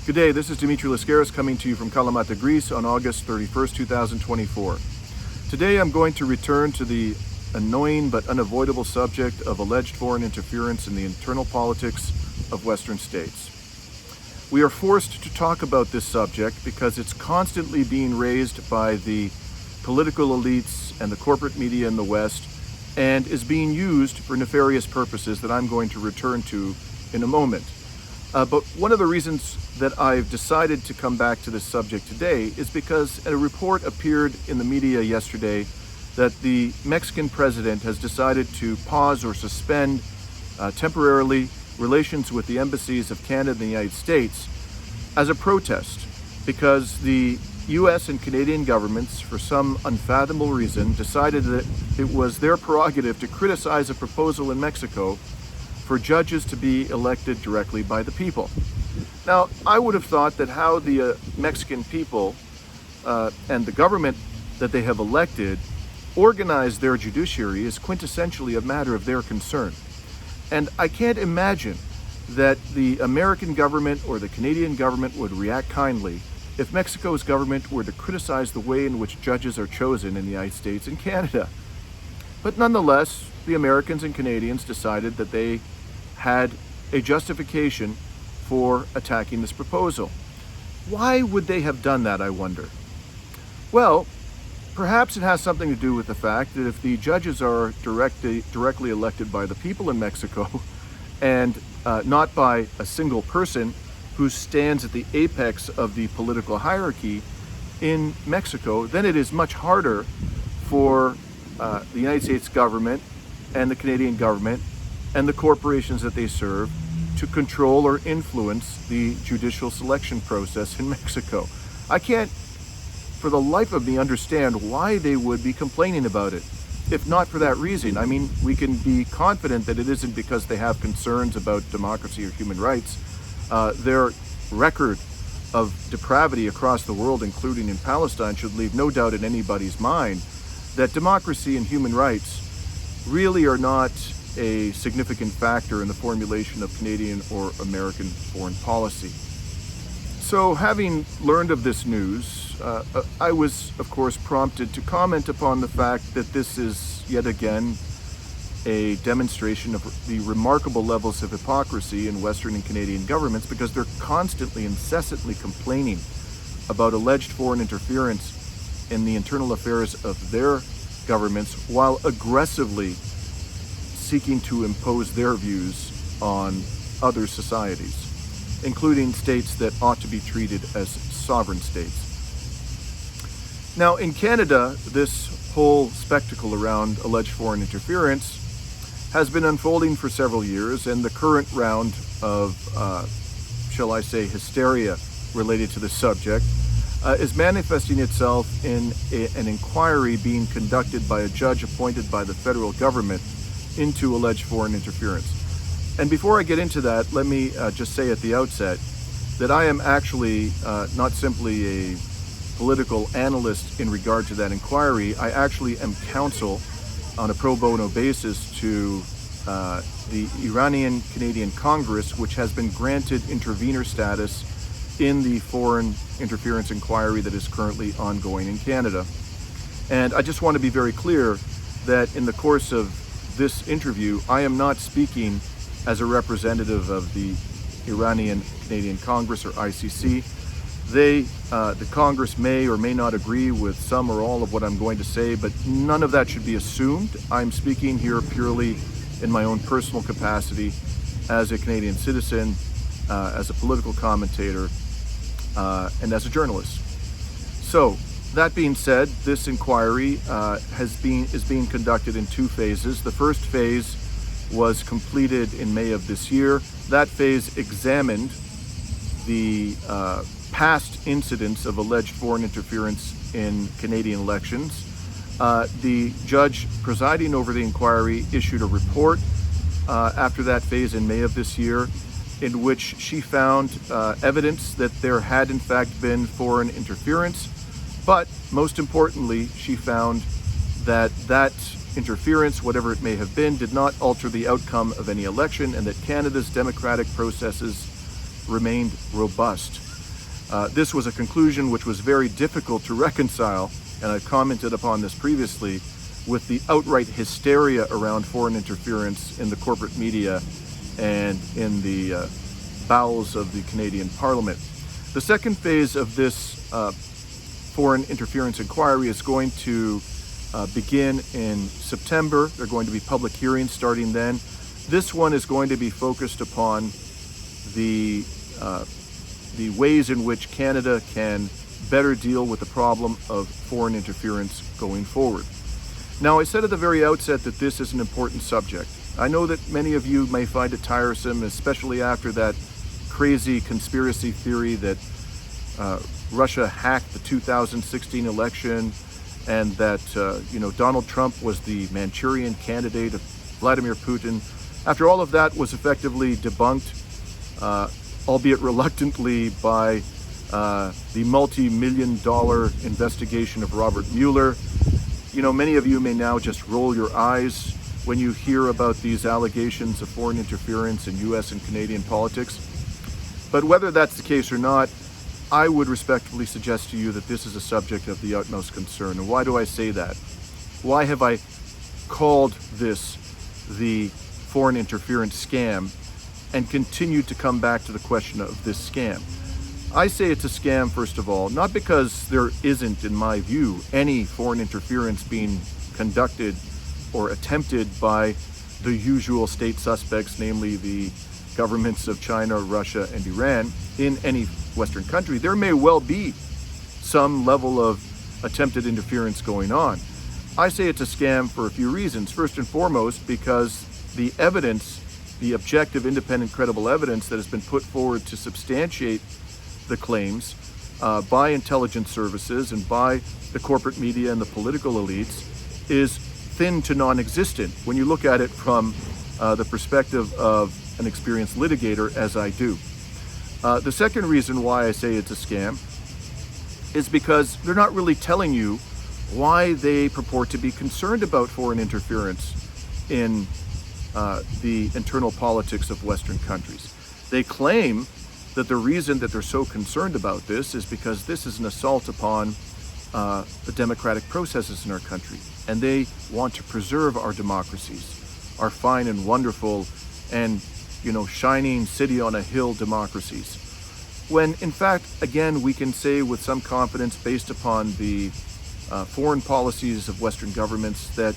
Good day, this is Dimitri Lascaris coming to you from Kalamata, Greece on August 31st, 2024. Today I'm going to return to the annoying but unavoidable subject of alleged foreign interference in the internal politics of Western states. We are forced to talk about this subject because it's constantly being raised by the political elites and the corporate media in the West and is being used for nefarious purposes that I'm going to return to in a moment. But one of the reasons that I've decided to come back to this subject today is because a report appeared in the media yesterday that the Mexican president has decided to pause or suspend temporarily relations with the embassies of Canada and the United States as a protest because the U.S. and Canadian governments, for some unfathomable reason, decided that it was their prerogative to criticize a proposal in Mexico for judges to be elected directly by the people. Now, I would have thought that how the Mexican people and the government that they have elected organize their judiciary is quintessentially a matter of their concern. And I can't imagine that the American government or the Canadian government would react kindly if Mexico's government were to criticize the way in which judges are chosen in the United States and Canada. But nonetheless, the Americans and Canadians decided that they had a justification for attacking this proposal. Why would they have done that, I wonder? Well, perhaps it has something to do with the fact that if the judges are directly elected by the people in Mexico and not by a single person who stands at the apex of the political hierarchy in Mexico, then it is much harder for the United States government and the Canadian government and the corporations that they serve to control or influence the judicial selection process in Mexico. I can't, for the life of me, understand why they would be complaining about it, if not for that reason. I mean, we can be confident that it isn't because they have concerns about democracy or human rights. Their record of depravity across the world, including in Palestine, should leave no doubt in anybody's mind that democracy and human rights really are not a significant factor in the formulation of Canadian or American foreign policy. So, having learned of this news, I was, of course, prompted to comment upon the fact that this is yet again a demonstration of the remarkable levels of hypocrisy in Western and Canadian governments, because they're constantly, incessantly complaining about alleged foreign interference in the internal affairs of their governments while aggressively seeking to impose their views on other societies, including states that ought to be treated as sovereign states. Now, in Canada, this whole spectacle around alleged foreign interference has been unfolding for several years, and the current round of, shall I say, hysteria related to the subject is manifesting itself in an inquiry being conducted by a judge appointed by the federal government into alleged foreign interference. And before I get into that, let me just say at the outset that I am actually not simply a political analyst in regard to that inquiry. I actually am counsel on a pro bono basis to the Iranian-Canadian Congress, which has been granted intervener status in the foreign interference inquiry that is currently ongoing in Canada. And I just want to be very clear that in the course of this interview, I am not speaking as a representative of the Iranian-Canadian Congress, or ICC. The Congress may or may not agree with some or all of what I'm going to say, but none of that should be assumed. I'm speaking here purely in my own personal capacity as a Canadian citizen, as a political commentator, and as a journalist. So, that being said, this inquiry is being conducted in two phases. The first phase was completed in May of this year. That phase examined the past incidents of alleged foreign interference in Canadian elections. The judge presiding over the inquiry issued a report after that phase in May of this year, in which she found evidence that there had in fact been foreign interference. But most importantly, she found that that interference, whatever it may have been, did not alter the outcome of any election, and that Canada's democratic processes remained robust. This was a conclusion which was very difficult to reconcile, and I've commented upon this previously, with the outright hysteria around foreign interference in the corporate media and in the bowels of the Canadian Parliament. The second phase of this foreign interference inquiry is going to begin in September. There are going to be public hearings starting then. This one is going to be focused upon the ways in which Canada can better deal with the problem of foreign interference going forward. Now, I said at the very outset that this is an important subject. I know that many of you may find it tiresome, especially after that crazy conspiracy theory that Russia hacked the 2016 election and that Donald Trump was the Manchurian candidate of Vladimir Putin. After all of that was effectively debunked, albeit reluctantly, by the multi-million-dollar investigation of Robert Mueller. Many of you may now just roll your eyes when you hear about these allegations of foreign interference in U.S. and Canadian politics. But whether that's the case or not, I would respectfully suggest to you that this is a subject of the utmost concern. And why do I say that? Why have I called this the foreign interference scam and continued to come back to the question of this scam? I say it's a scam, first of all, not because there isn't, in my view, any foreign interference being conducted or attempted by the usual state suspects, namely the governments of China, Russia, and Iran, in any Western country. There may well be some level of attempted interference going on. I say it's a scam for a few reasons. First and foremost, because the evidence, the objective, independent, credible evidence that has been put forward to substantiate the claims by intelligence services and by the corporate media and the political elites is thin to non-existent when you look at it from the perspective of an experienced litigator, as I do. The second reason why I say it's a scam is because they're not really telling you why they purport to be concerned about foreign interference in the internal politics of Western countries. They claim that the reason that they're so concerned about this is because this is an assault upon the democratic processes in our country, and they want to preserve our democracies, our fine and wonderful and shining city on a hill democracies. When in fact, again, we can say with some confidence, based upon the foreign policies of Western governments, that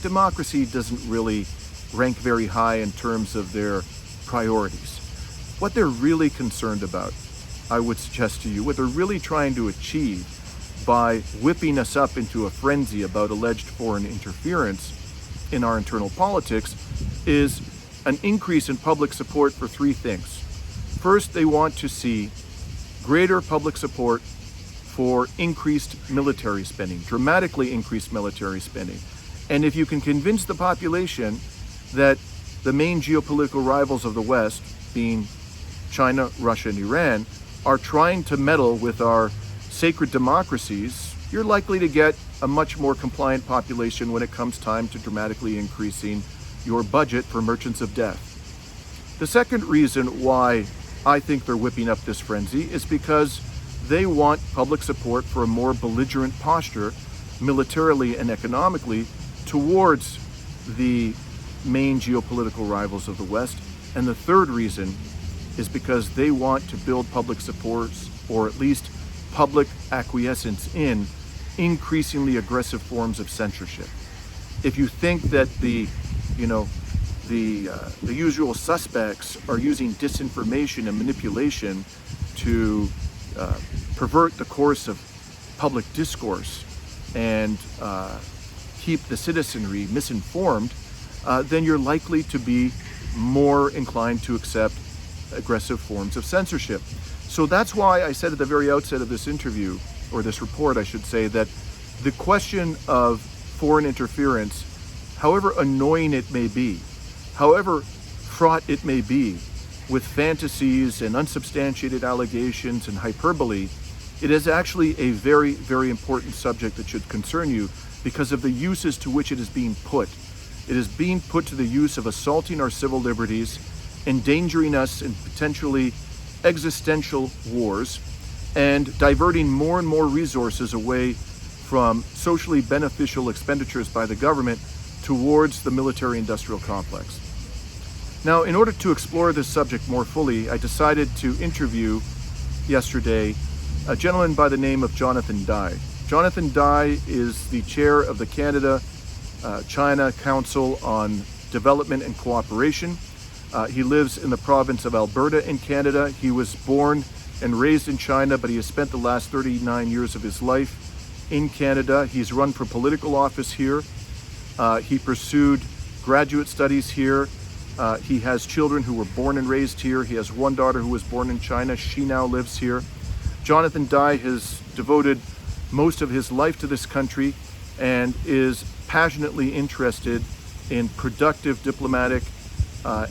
democracy doesn't really rank very high in terms of their priorities. What they're really concerned about, I would suggest to you, what they're really trying to achieve by whipping us up into a frenzy about alleged foreign interference in our internal politics is an increase in public support for three things. First, they want to see greater public support for increased military spending, dramatically increased military spending. And if you can convince the population that the main geopolitical rivals of the West, being China, Russia, and Iran, are trying to meddle with our sacred democracies, you're likely to get a much more compliant population when it comes time to dramatically increasing your budget for merchants of death. The second reason why I think they're whipping up this frenzy is because they want public support for a more belligerent posture, militarily and economically, towards the main geopolitical rivals of the West. And the third reason is because they want to build public support, or at least public acquiescence in increasingly aggressive forms of censorship. If you think that the usual suspects are using disinformation and manipulation to pervert the course of public discourse and keep the citizenry misinformed, then you're likely to be more inclined to accept aggressive forms of censorship. So that's why I said at the very outset of this interview, or this report, I should say, that the question of foreign interference, however annoying it may be, however fraught it may be with fantasies and unsubstantiated allegations and hyperbole, it is actually a very, very important subject that should concern you because of the uses to which it is being put. It is being put to the use of assaulting our civil liberties, endangering us in potentially existential wars, and diverting more and more resources away from socially beneficial expenditures by the government towards the military-industrial complex. Now, in order to explore this subject more fully, I decided to interview yesterday a gentleman by the name of Jonathan Dye. Jonathan Dye is the chair of the Canada-China Council on Development and Cooperation. He lives in the province of Alberta in Canada. He was born and raised in China, but he has spent the last 39 years of his life in Canada. He's run for political office here. He pursued graduate studies here. He has children who were born and raised here. He has one daughter who was born in China. She now lives here. Jonathan Dye has devoted most of his life to this country and is passionately interested in productive diplomatic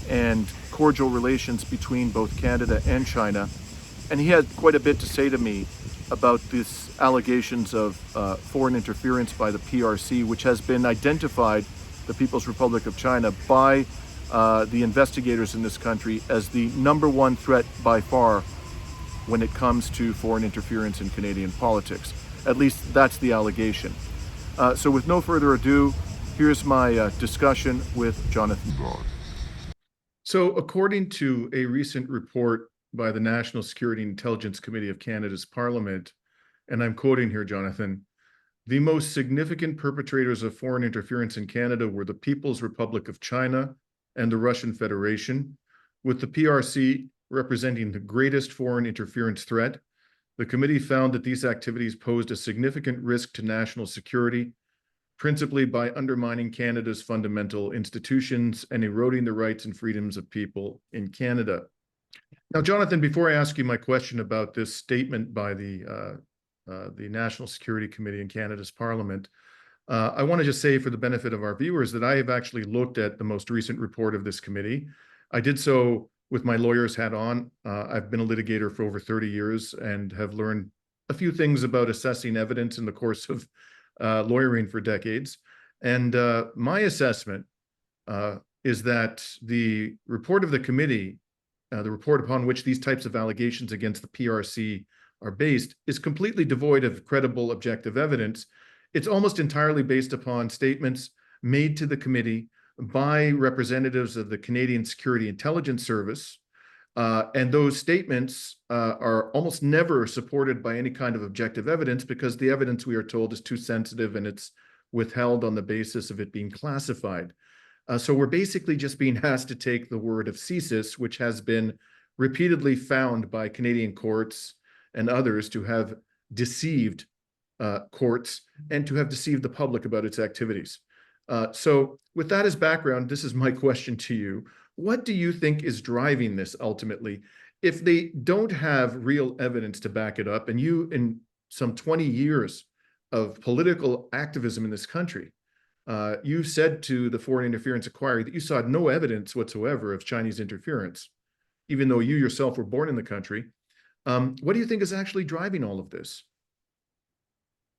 and cordial relations between both Canada and China. And he had quite a bit to say to me about these allegations of foreign interference by the PRC, which has been identified, the People's Republic of China, by the investigators in this country as the #1 threat by far when it comes to foreign interference in Canadian politics. At least that's the allegation. So with no further ado, here's my discussion with Jonathan Dye. So according to a recent report by the National Security and Intelligence Committee of Canada's Parliament, and I'm quoting here, Jonathan, the most significant perpetrators of foreign interference in Canada were the People's Republic of China and the Russian Federation, with the PRC representing the greatest foreign interference threat. The committee found that these activities posed a significant risk to national security, principally by undermining Canada's fundamental institutions and eroding the rights and freedoms of people in Canada. Now, Jonathan, before I ask you my question about this statement by the National Security Committee in Canada's Parliament, I want to just say for the benefit of our viewers that I have actually looked at the most recent report of this committee. I did so with my lawyer's hat on. I've been a litigator for over 30 years and have learned a few things about assessing evidence in the course of lawyering for decades. And my assessment is that the report of the committee, the report upon which these types of allegations against the PRC are based, is completely devoid of credible objective evidence. It's almost entirely based upon statements made to the committee by representatives of the Canadian Security Intelligence Service. And those statements are almost never supported by any kind of objective evidence because the evidence, we are told, is too sensitive and it's withheld on the basis of it being classified. So we're basically just being asked to take the word of CSIS, which has been repeatedly found by Canadian courts and others to have deceived courts and to have deceived the public about its activities. So with that as background, this is my question to you. What do you think is driving this ultimately? If they don't have real evidence to back it up, and you, in some 20 years of political activism in this country, you said to the foreign interference inquiry that you saw no evidence whatsoever of Chinese interference, even though you yourself were born in the country. What do you think is actually driving all of this?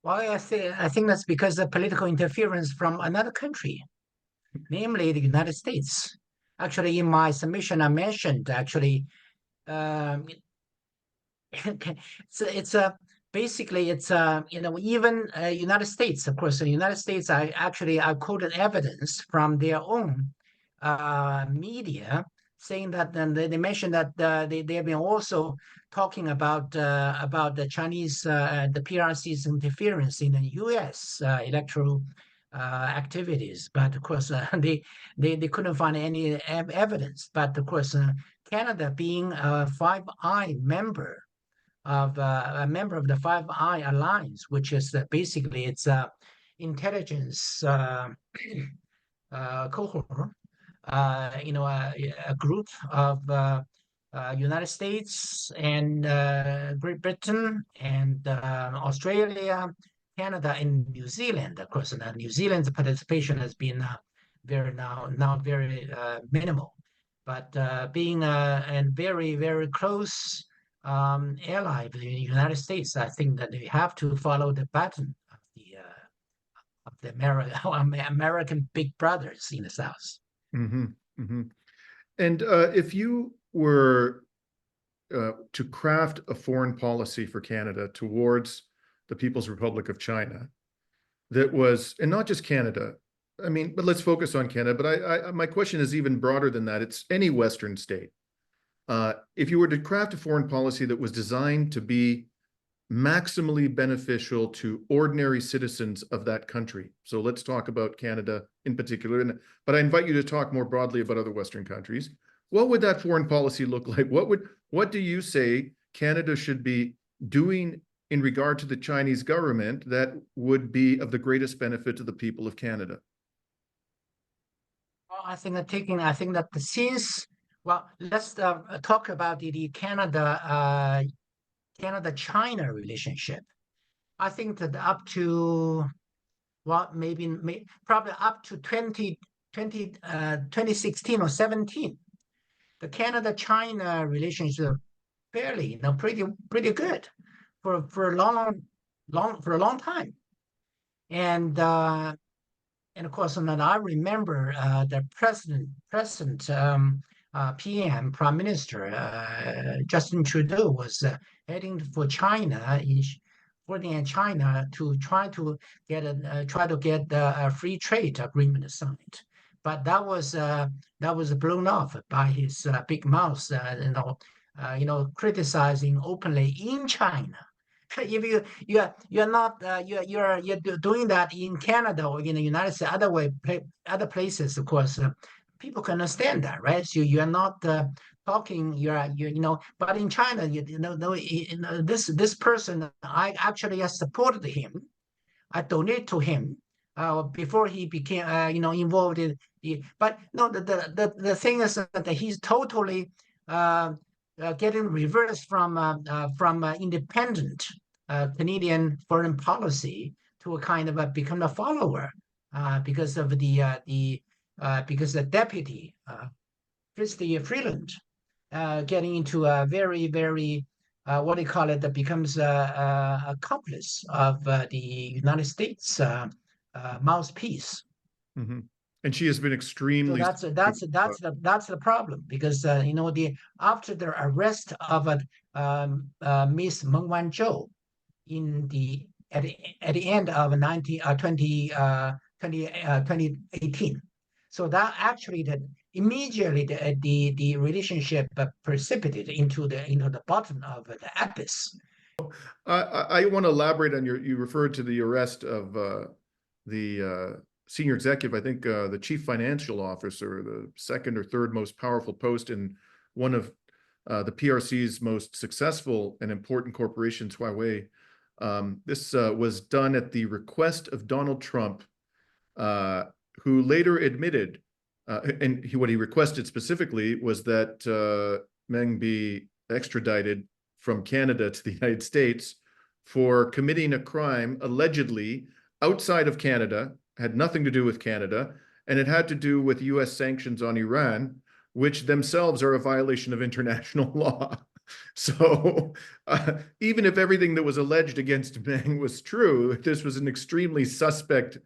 Well, I think that's because of political interference from another country, namely the United States. Actually, in my submission, I mentioned actually, um, it's a basically it's even United States, of course, the United States. I quoted evidence from their own media saying that, and they mentioned that they have been also talking about the Chinese, the PRC's interference in the U.S. Electoral activities, but of course they couldn't find any evidence. But of course, Canada being a Five Eye member of a member of the Five Eye Alliance, which is basically it's a intelligence cohort, a group of United States and Great Britain and Australia, Canada, and New Zealand. Of course, New Zealand's participation has been very minimal, but being a very, very close ally of the United States, I think that we have to follow the pattern of the American big brothers in the South. Mm-hmm, mm-hmm. And if you were to craft a foreign policy for Canada towards the People's Republic of China that was, and not just Canada, I mean, but let's focus on Canada, but my question is even broader than that. It's any Western state. If you were to craft a foreign policy that was designed to be maximally beneficial to ordinary citizens of that country. So let's talk about Canada in particular, but I invite you to talk more broadly about other Western countries. What would that foreign policy look like? What do you say Canada should be doing in regard to the Chinese government that would be of the greatest benefit to the people of Canada? Well, I think that since, well, let's talk about the Canada-China relationship. I think that up to, well, probably up to 2016 or 17, the Canada-China relationship fairly, pretty good for a long time. And of course, and I remember the present PM, Prime Minister Justin Trudeau was heading for China, China to try to get a free trade agreement signed, but that was blown off by his big mouth, criticizing openly in China. If you're not you're doing that in Canada or in the United States, other places, of course, people can understand that, right? So you're not talking, but in China, this person, I actually supported him. I donated to him before he became involved in but no, the thing is that he's totally getting reversed from independent Canadian foreign policy to a kind of become a follower because of because the deputy Christy Freeland getting into a very, very what do you call it, that becomes a accomplice of the United States mouthpiece. Mm-hmm. And she has been extremely. So that's the problem, because after the arrest of Miss Meng Wanzhou at the end of 2018. So that actually immediately the relationship precipitated into the bottom of the abyss. I want to elaborate on you referred to the arrest of the senior executive, I think the chief financial officer, the second or third most powerful post in one of the PRC's most successful and important corporations, Huawei. This was done at the request of Donald Trump, who later admitted, and what he requested specifically was that Meng be extradited from Canada to the United States for committing a crime allegedly outside of Canada, had nothing to do with Canada, and it had to do with US sanctions on Iran, which themselves are a violation of international law. So even if everything that was alleged against Meng was true, this was an extremely suspect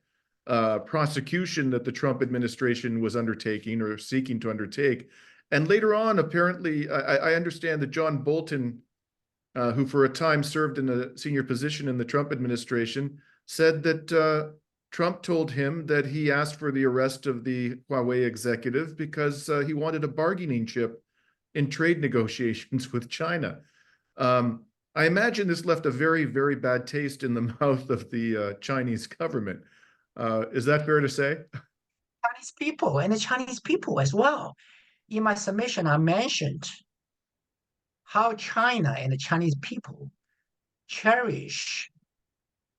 prosecution that the Trump administration was undertaking or seeking to undertake. And later on, apparently, I understand that John Bolton, who for a time served in a senior position in the Trump administration, said that Trump told him that he asked for the arrest of the Huawei executive because he wanted a bargaining chip in trade negotiations with China. I imagine this left a very, very bad taste in the mouth of the Chinese government. Is that fair to say? Chinese people and the Chinese people as well. In my submission, I mentioned how China and the Chinese people cherish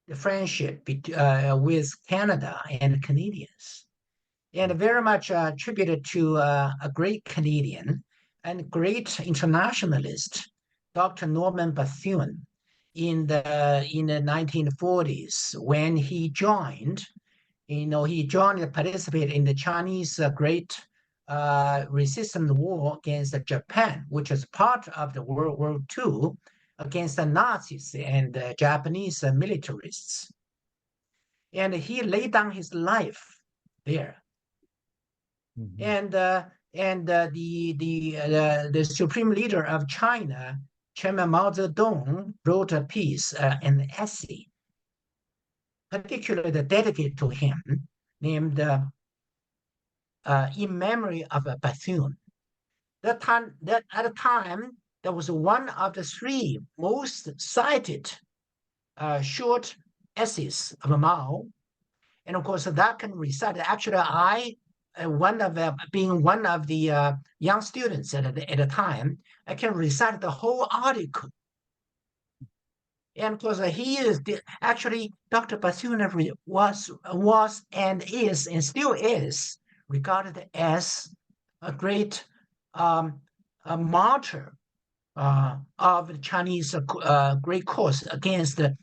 the friendship with Canada and Canadians, and very much attributed to a great Canadian and great internationalist, Dr. Norman Bethune, in the 1940s, when he joined. He joined and participated in the Chinese great resistance war against Japan, which is part of the World War II, against the Nazis and the Japanese militarists. And he laid down his life there. Mm-hmm. And And the supreme leader of China, Chairman Mao Zedong, wrote a piece, an essay, particularly dedicated to him, named "In Memory of a Bethune." That at the time, that was one of the three most cited short essays of Mao. And of course, that can recite. Actually, being one of the young students at the time, I can recite the whole article. And of course, actually Dr. Bethune was and is and still is regarded as a great a martyr of the Chinese great cause against the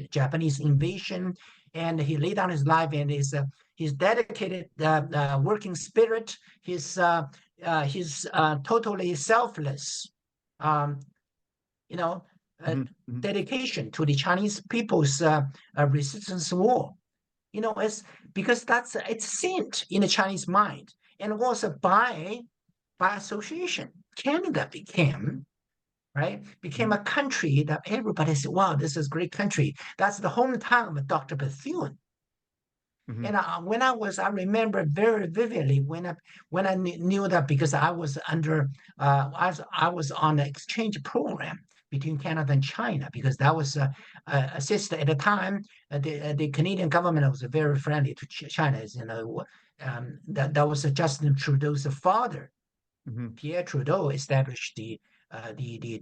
Japanese invasion, and he laid down his life and his dedicated working spirit, his totally selfless, um, you know, dedication to the Chinese people's resistance war. It's because it's saint in the Chinese mind, and also by association, Canada became a country that everybody said, wow, this is a great country. That's the hometown of Dr. Bethune. And I remember very vividly when I knew that, because I was I was on an exchange program between Canada and China, because that was assisted at the time. The Canadian government was very friendly to China. That was Justin Trudeau's father. Pierre Trudeau established the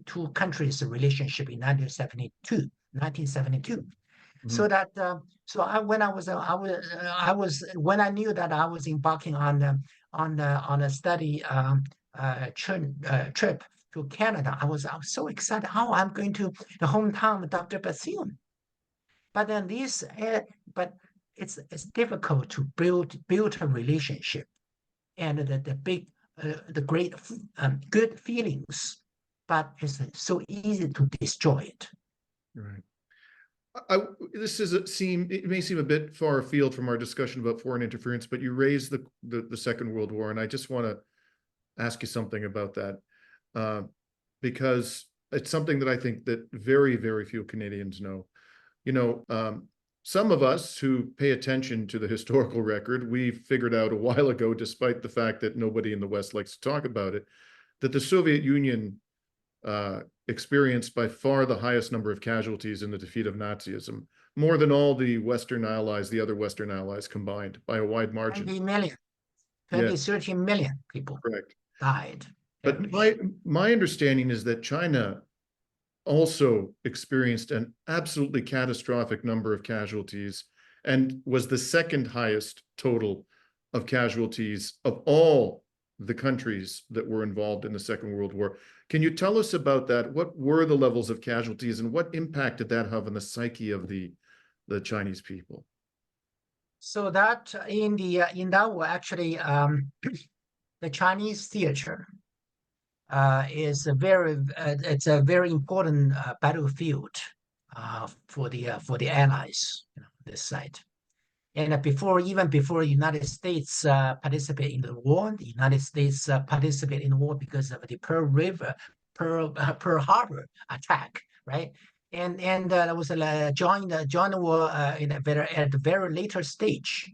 two countries' relationship in 1972. So that when I knew that I was embarking on a study trip to Canada, I was so excited. How I'm going to the hometown of Dr. Bethune. But then but it's difficult to build a relationship, and the great good feelings, but it's so easy to destroy it. Right. It may seem a bit far afield from our discussion about foreign interference, but you raised the Second World War, and I just want to ask you something about that, because it's something that I think that very, very few Canadians know. Some of us who pay attention to the historical record, we figured out a while ago, despite the fact that nobody in the West likes to talk about it, that the Soviet Union experienced by far the highest number of casualties in the defeat of Nazism, more than all the other Western allies combined by a wide margin. 13 million people Correct. died. But my understanding is that China also experienced an absolutely catastrophic number of casualties and was the second highest total of casualties of all the countries that were involved in the Second World War. Can you tell us about that? What were the levels of casualties, and what impact did that have on the psyche of the Chinese people? So that in that war, actually, the Chinese theater is it's a very important battlefield for the Allies, this side. And even before the United States participate in the war, the United States participate in the war because of the Pearl Harbor attack, right? And that was joined the war at a very later stage.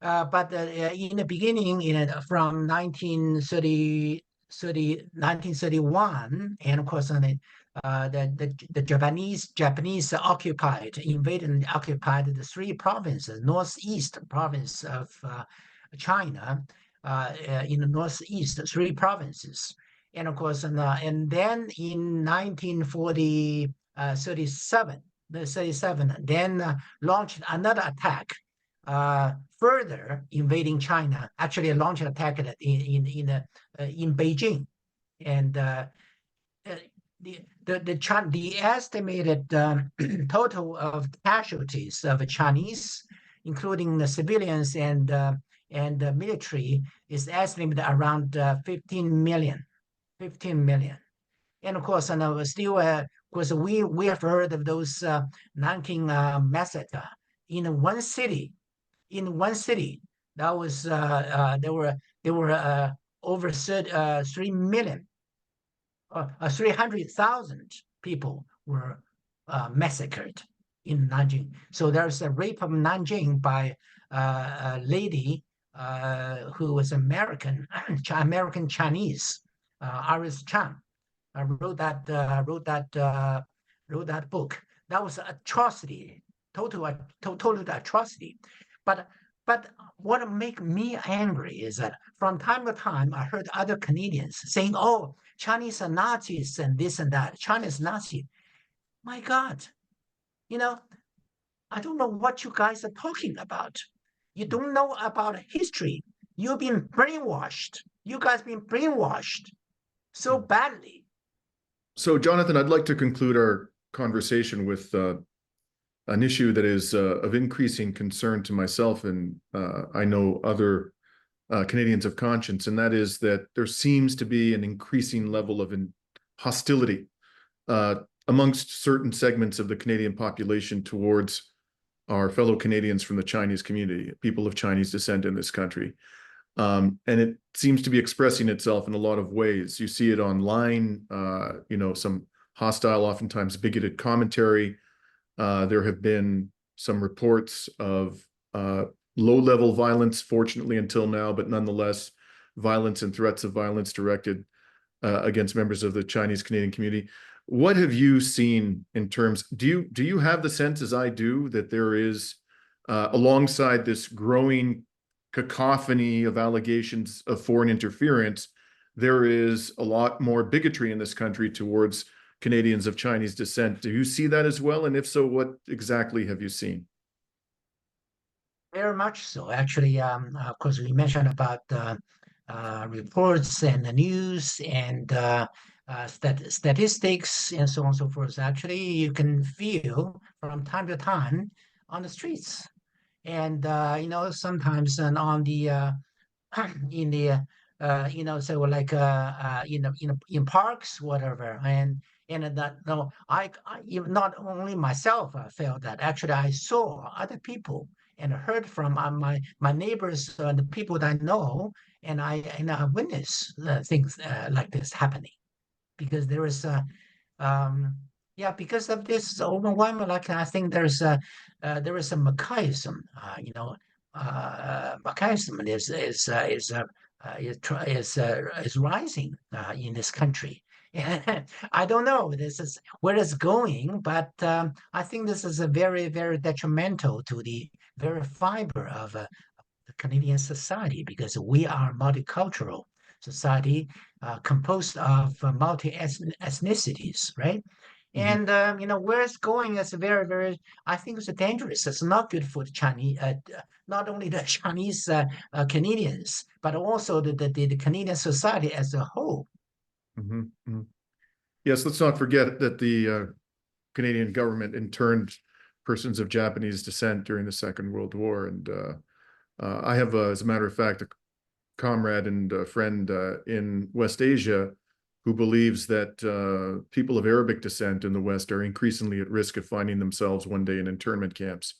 But in the beginning, from 1931, and of course, the Japanese invaded and occupied the three provinces, northeast province of China, in the northeast, three provinces. And of course, and then in 1937, then launched another attack, further invading China. Actually, launched an attack in Beijing, and the estimated total of casualties of Chinese, including the civilians and the military, is estimated around 15 million. 15 million. And of course, still, of course, we have heard of those Nanking massacre in one city. That was there were over 3 million, 300,000 people were massacred in Nanjing. So there's a rape of Nanjing by a lady who was American, American Chinese, Iris Chan, wrote that book. That was atrocity, total atrocity. But what make me angry is that from time to time I heard other Canadians saying, "Oh, Chinese are Nazis and this and that. China's Nazi." My God, you know, I don't know what you guys are talking about. You don't know about history. You've been brainwashed. You guys been brainwashed so badly. So, Jonathan, I'd like to conclude our conversation with an issue that is of increasing concern to myself and I know other Canadians of conscience, and that is that there seems to be an increasing level of hostility amongst certain segments of the Canadian population towards our fellow Canadians from the Chinese community, people of Chinese descent in this country. And it seems to be expressing itself in a lot of ways. You see it online, some hostile, oftentimes bigoted commentary. There have been some reports of low-level violence, fortunately until now, but nonetheless, violence and threats of violence directed against members of the Chinese Canadian community. What have you seen in terms, do you have the sense, as I do, that there is, alongside this growing cacophony of allegations of foreign interference, there is a lot more bigotry in this country towards Canadians of Chinese descent? Do you see that as well? And if so, what exactly have you seen? Very much so. Actually, of course, we mentioned about reports and the news and statistics and so on and so forth. Actually, you can feel from time to time on the streets, and sometimes and on the in the so like in parks, whatever, and that no, even not only myself felt that. Actually, I saw other people and heard from my neighbors and the people that I know, and I witnessed things like this happening because there is a yeah, because of this overwhelming, like I think there is a mechanism, mechanism is rising in this country. And I don't know this is where it's going, but I think this is a very, very detrimental to the very fiber of the Canadian society because we are multicultural society composed of multi-ethnicities, right? Mhm. And where it's going is very, very. I think it's dangerous. It's not good for the Chinese, not only the Chinese Canadians, but also the Canadian society as a whole. Mhm. Mhm. Yes, let's not forget that the Canadian government interned persons of Japanese descent during the Second World War. And I have, as a matter of fact, a comrade and a friend in West Asia who believes that people of Arabic descent in the West are increasingly at risk of finding themselves one day in internment camps.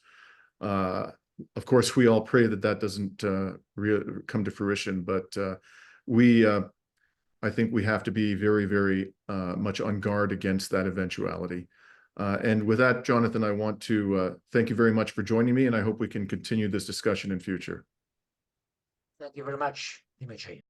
Of course, we all pray that that doesn't come to fruition, but I think we have to be very, very much on guard against that eventuality. And with that, Jonathan, I want to thank you very much for joining me, and I hope we can continue this discussion in future. Thank you very much, Dimitri.